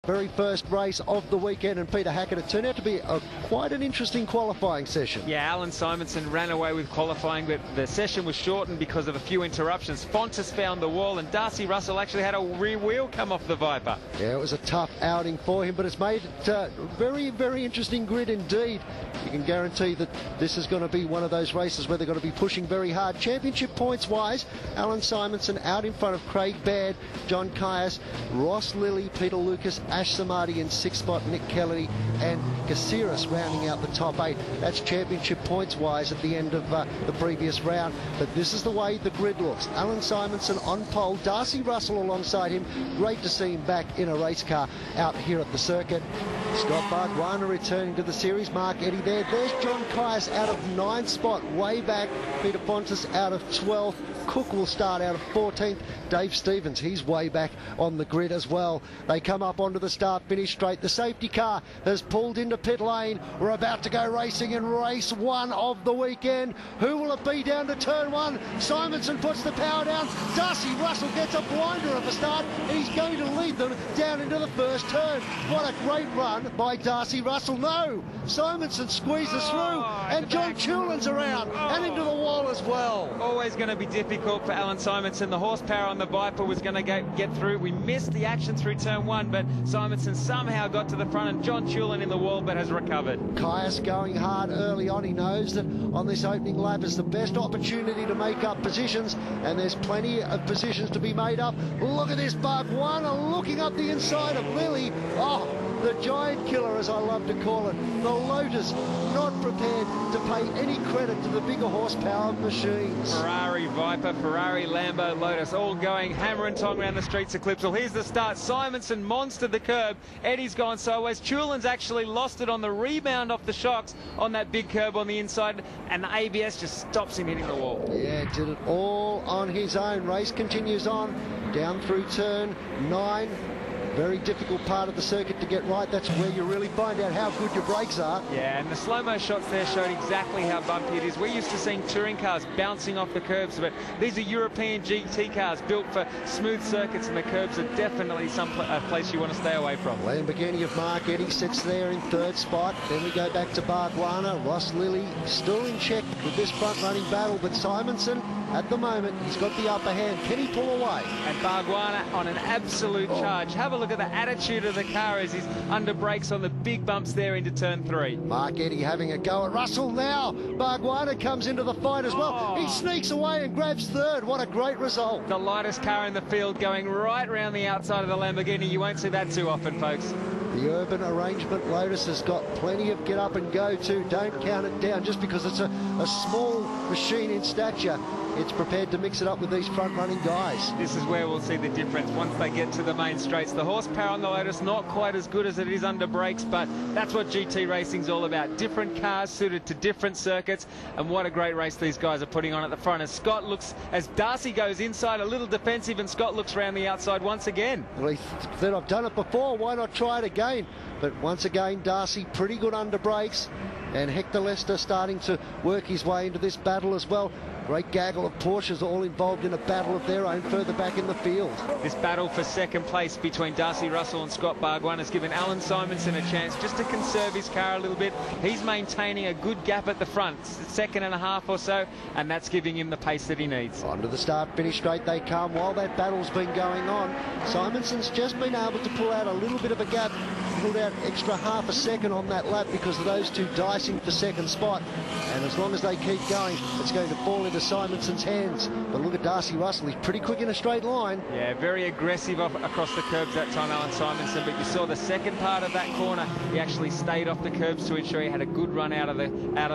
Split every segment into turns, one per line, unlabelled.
Very first race of the weekend, and Peter Hackett, it turned out to be quite an interesting qualifying session.
Yeah, Alan Simonson ran away with qualifying, but the session was shortened because of a few interruptions. Fontes found the wall, and Darcy Russell actually had a rear wheel come off the Viper.
Yeah, it was a tough outing for him, but it's made it a very, very interesting grid indeed. You can guarantee that this is going to be one of those races where they're going to be pushing very hard. Championship points-wise, Alan Simonson out in front of Craig Baird, John Caius, Ross Lilly, Peter Lucas, Ash Samadi in sixth spot, Nick Kelly and Caceres rounding out the top 8. That's championship points-wise at the end of the previous round. But this is the way the grid looks. Alan Simonson on pole, Darcy Russell alongside him. Great to see him back in a race car out here at the circuit. Scott Bargwanna returning to the series. Mark Eddy there. There's John Caius out of 9th spot, way back. Peter Fontes out of 12th. Cook will start out of 14th. Dave Stevens, he's way back on the grid as well. They come up onto the start-finish straight. The safety car has pulled into pit lane. We're about to go racing in race 1 of the weekend. Who will it be down to turn 1? Simonson puts the power down. Darcy Russell gets a blinder of a start. He's going to lead them down into the first turn. What a great run by Darcy Russell. No, Simonson squeezes through, and John Chulin's around and into the wall as well.
Always going to be difficult for Alan Simonson. The horsepower on the Viper was going to get through. We missed the action through turn 1, but Simonson somehow got to the front, and John Chulin in the wall but has recovered.
Caius going hard early on. He knows that on this opening lap is the best opportunity to make up positions, and there's plenty of positions to be made up. Look at this Bargwanna looking up the inside of Lilly. Oh, the giant killer, as I love to call it. The Lotus not prepared to pay any credit to the bigger horsepower machines.
Ferrari Viper, Ferrari Lambo, Lotus, all going hammer and tong around the streets of Clipsal. Here's the start. Simonson monstered the curb. Eddie's gone sideways. Chulin's actually lost it on the rebound off the shocks on that big curb on the inside, and the ABS just stops him hitting the wall.
Yeah, did it all on his own. Race continues on down through turn 9. Very difficult part of the circuit to get right. That's where you really find out how good your brakes are.
Yeah, and the slow-mo shots there showed exactly how bumpy it is. We're used to seeing touring cars bouncing off the curbs, but these are European GT cars built for smooth circuits, and the curbs are definitely a place you want to stay away from.
Lamborghini of Mark Eddy sits there in 3rd spot. Then we go back to Bargwanna. Ross Lilly still in check with this front-running battle, but Simonson, at the moment, he's got the upper hand. Can he pull away?
And Bargwanna on an absolute charge. Have a look at the attitude of the car as he's under brakes on the big bumps there into turn 3.
Mark Eddy having a go at Russell now. Bargwanna comes into the fight as well. He sneaks away and grabs 3rd. What a great result.
The lightest car in the field going right round the outside of the Lamborghini. You won't see that too often, folks.
The urban arrangement Lotus has got plenty of get up and go to. Don't count it down just because it's a small machine in stature. It's prepared to mix it up with these front-running guys.
This is where we'll see the difference once they get to the main straights. The horsepower on the Lotus not quite as good as it is under brakes, but that's what GT racing's all about. Different cars suited to different circuits, and what a great race these guys are putting on at the front. As Darcy goes inside, a little defensive, and Scott looks around the outside once again.
Well, he said, I've done it before, why not try it again? But once again, Darcy pretty good under brakes, and Hector Lester starting to work his way into this battle as well. Great gaggle of Porsches all involved in a battle of their own further back in the field. This
battle for second place between Darcy Russell and Scott Bargwanna has given Alan Simonson a chance just to conserve his car a little bit. He's maintaining a good gap at the front, 2.5 or so, and that's giving him the pace that he needs.
Onto the start-finish straight they come. While that battle's been going on, Simonson's just been able to pull out a little bit of a gap. Pulled out extra half a second on that lap because of those two dicing for 2nd spot, and as long as they keep going, it's going to fall into Simonson's hands. But look at Darcy Russell, he's pretty quick in a straight line.
Yeah, very aggressive across the curbs that time, Alan Simonson, but you saw the second part of that corner, he actually stayed off the curbs to ensure he had a good run out of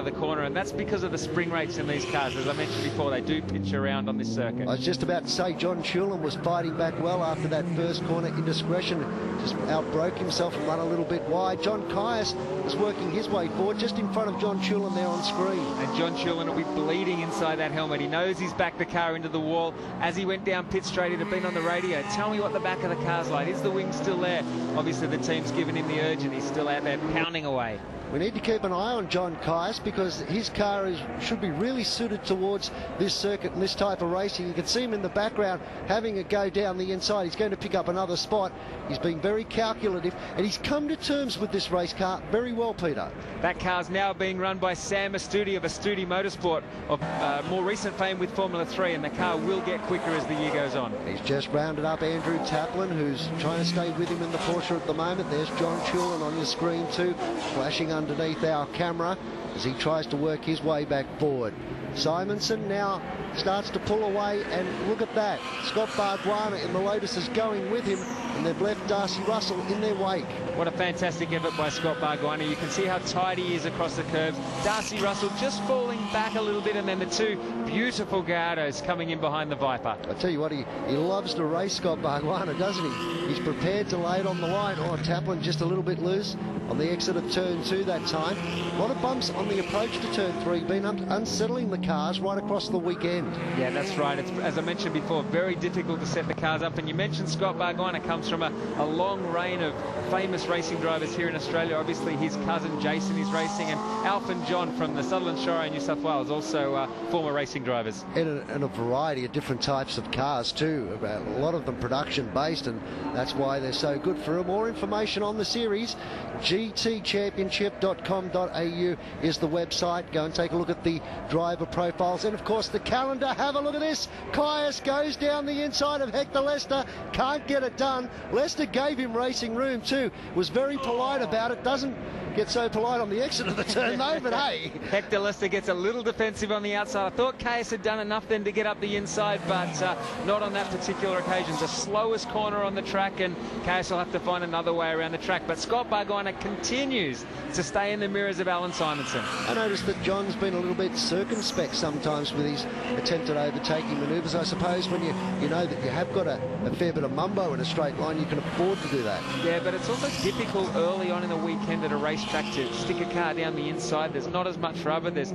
the corner, and that's because of the spring rates in these cars. As I mentioned before, they do pitch around on this circuit.
I was just about to say John Chulin was fighting back well after that first corner indiscretion, just outbroke himself and run a little bit wide. John Caius is working his way forward just in front of John Chulin there on screen.
And John Chulin will be bleeding inside that helmet. He knows he's backed the car into the wall. As he went down pit straight, it had been on the radio. Tell me what the back of the car's like. Is the wing still there? Obviously the team's given him the urge and he's still out there pounding away.
We need to keep an eye on John Caius because his car should be really suited towards this circuit and this type of racing. You can see him in the background having a go down the inside. He's going to pick up another spot. He's being very calculative and he's come to terms with this race car very well, Peter.
That car's now being run by Sam Astudi of Astudi Motorsport, of more recent fame with Formula 3, and the car will get quicker as the year goes on.
He's just rounded up Andrew Taplin, who's trying to stay with him in the Porsche at the moment. There's John Chulin on your screen too, flashing underneath our camera as he tries to work his way back forward. Simonson now starts to pull away, and look at that. Scott Bargwanna in the Lotus is going with him, and they've left Darcy Russell in their wake.
What a fantastic effort by Scott Bargwanna. You can see how tight he is across the curves. Darcy Russell just falling back a little bit, and then the two beautiful Gallardos coming in behind the Viper.
I tell you what, he loves to race, Scott Bargwanna, doesn't he? He's prepared to lay it on the line. Oh, Taplin just a little bit loose on the exit of turn 2 that time. A lot of bumps on the approach to turn 3, been unsettling the cars right across the weekend.
Yeah, that's right. It's, as I mentioned before, very difficult to set the cars up. And you mentioned Scott Bargwanna comes from a long reign of famous racing drivers here in Australia. Obviously, his cousin Jason is racing, and Alf and John from the Sutherland Shire, New South Wales, also former racing drivers.
And a variety of different types of cars too. A lot of them production based, and that's why they're so good for them. More information on the series, gtchampionship.com.au is the website. Go and take a look at the driver profiles, and of course the calendar. Have a look at this. Caius goes down the inside of Hector Lester, can't get it done. Lester gave him racing room too, was very polite about it. Doesn't get so polite on the exit of the turn though, but hey.
Hector Lester gets a little defensive on the outside. I thought Caius had done enough then to get up the inside, but not on that particular occasion. The slowest corner on the track, and Caius will have to find another way around the track. But Scott Bargwanna continues to stay in the mirrors of Alan Simonson.
I noticed that John's been a little bit circumspect sometimes with his attempted overtaking manoeuvres. I suppose when you know that you have got a fair bit of mumbo in a straight line, you can afford to do that.
Yeah, but it's also difficult early on in the weekend at a racetrack to stick a car down the inside. There's not as much rubber. There's,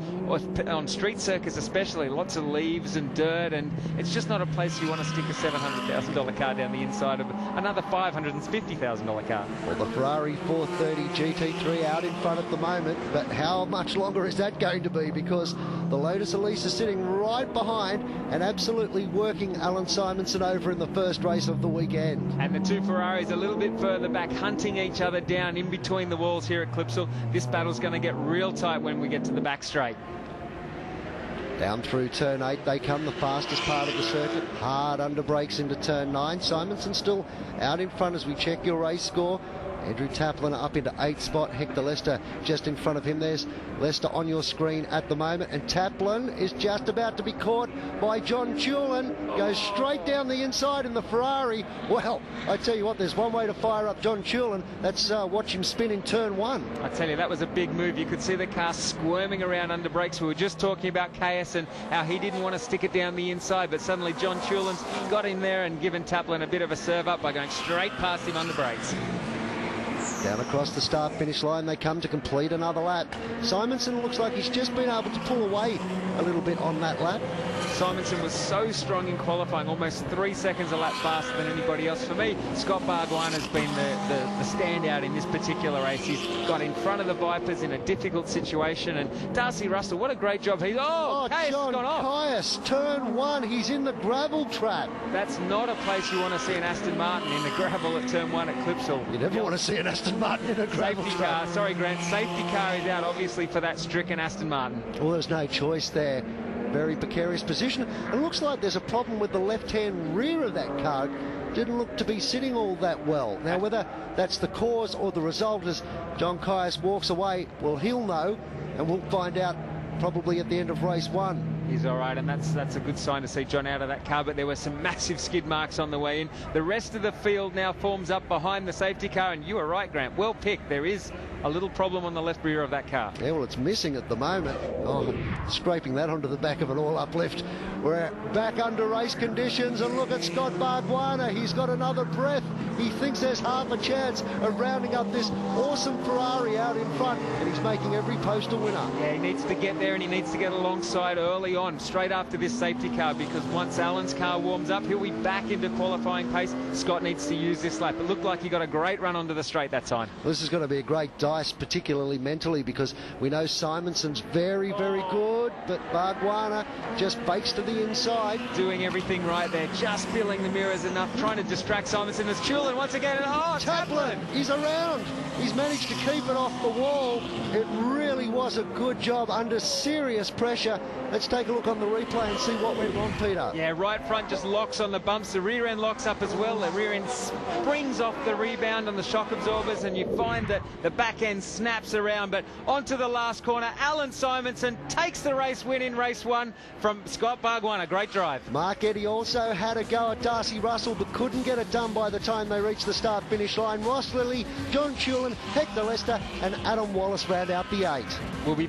on street circuits especially, lots of leaves and dirt, and it's just not a place you want to stick a $700,000 car down the inside of another $550,000 car.
Well, the Ferrari 430 GT3 out in front at the moment, but how much longer is that going to be? Because the Lotus Elise is sitting right behind and absolutely working Alan Simonson over in the first race of the weekend.
And the two Ferraris a little bit further back, hunting each other down in between the walls here at Clipsal. This battle's going to get real tight when we get to the back straight.
Down through turn 8 they come, the fastest part of the circuit. Hard under brakes into turn 9. Simonson still out in front as we check your race score. Andrew Taplin up into 8th spot. Hector Lester just in front of him. There's Lester on your screen at the moment, and Taplin is just about to be caught by John Chulin. Goes straight down the inside in the Ferrari. Well, I tell you what, there's one way to fire up John Chulin. That's watch him spin in turn 1.
I tell you, that was a big move. You could see the car squirming around under brakes. We were just talking about Caius and how he didn't want to stick it down the inside, but suddenly John Chulin's got in there and given Taplin a bit of a serve up by going straight past him under brakes.
Down across the start-finish line they come to complete another lap. Simonson looks like he's just been able to pull away a little bit on that lap.
Simonson was so strong in qualifying, almost 3 seconds a lap faster than anybody else. For me, Scott Bargwanna has been the standout in this particular race. He's got in front of the Vipers in a difficult situation, and Darcy Russell, what a great job. He's Caius
John
gone off.
Caius, turn 1, he's in the gravel trap.
That's not a place you want to see an Aston Martin in the gravel at turn 1 at Clipsal.
You never want to see an Aston Martin in a gravel
safety
trap.
car. Sorry, Grant. Safety car is out, obviously, for that stricken Aston Martin.
Well, there's no choice there. Very precarious position. It looks like there's a problem with the left-hand rear of that car. Didn't look to be sitting all that well. Now, whether that's the cause or the result as John Caius walks away, well, he'll know, and we'll find out probably at the end of race 1.
He's all right, and that's a good sign to see John out of that car, but there were some massive skid marks on the way in. The rest of the field now forms up behind the safety car, and you were right, Grant. Well picked. There is a little problem on the left rear of that car.
Yeah, well, it's missing at the moment. Oh, scraping that onto the back of an all-uplift. We're back under race conditions, and look at Scott Bargwanna. He's got another breath. He thinks there's half a chance of rounding up this awesome Ferrari out in front, and he's making every post a winner.
Yeah, he needs to get there, and he needs to get alongside early on, straight after this safety car, because once Alan's car warms up, he'll be back into qualifying pace. Scott needs to use this lap. It looked like he got a great run onto the straight that time.
Well, this is going to be a great dice, particularly mentally, because we know Simonson's very, very good, but Bargwanna just bakes to the inside.
Doing everything right there, just filling the mirrors enough, trying to distract Simonson. It's Chulin once again, and
Taplin, he's around. He's managed to keep it off the wall. It really was a good job under serious pressure. Let's take a look on the replay and see what went wrong, Peter.
Yeah, right front just locks on the bumps. The rear end locks up as well. The rear end springs off the rebound on the shock absorbers, and you find that the back end snaps around. But onto the last corner, Alan Simonson takes the race win in race 1 from Scott Bargwanna. Great drive.
Mark Eddy also had a go at Darcy Russell, but couldn't get it done by the time they reached the start-finish line. Ross Lilly, John Chulin, Hector Lester and Adam Wallace round out the 8.
We'll be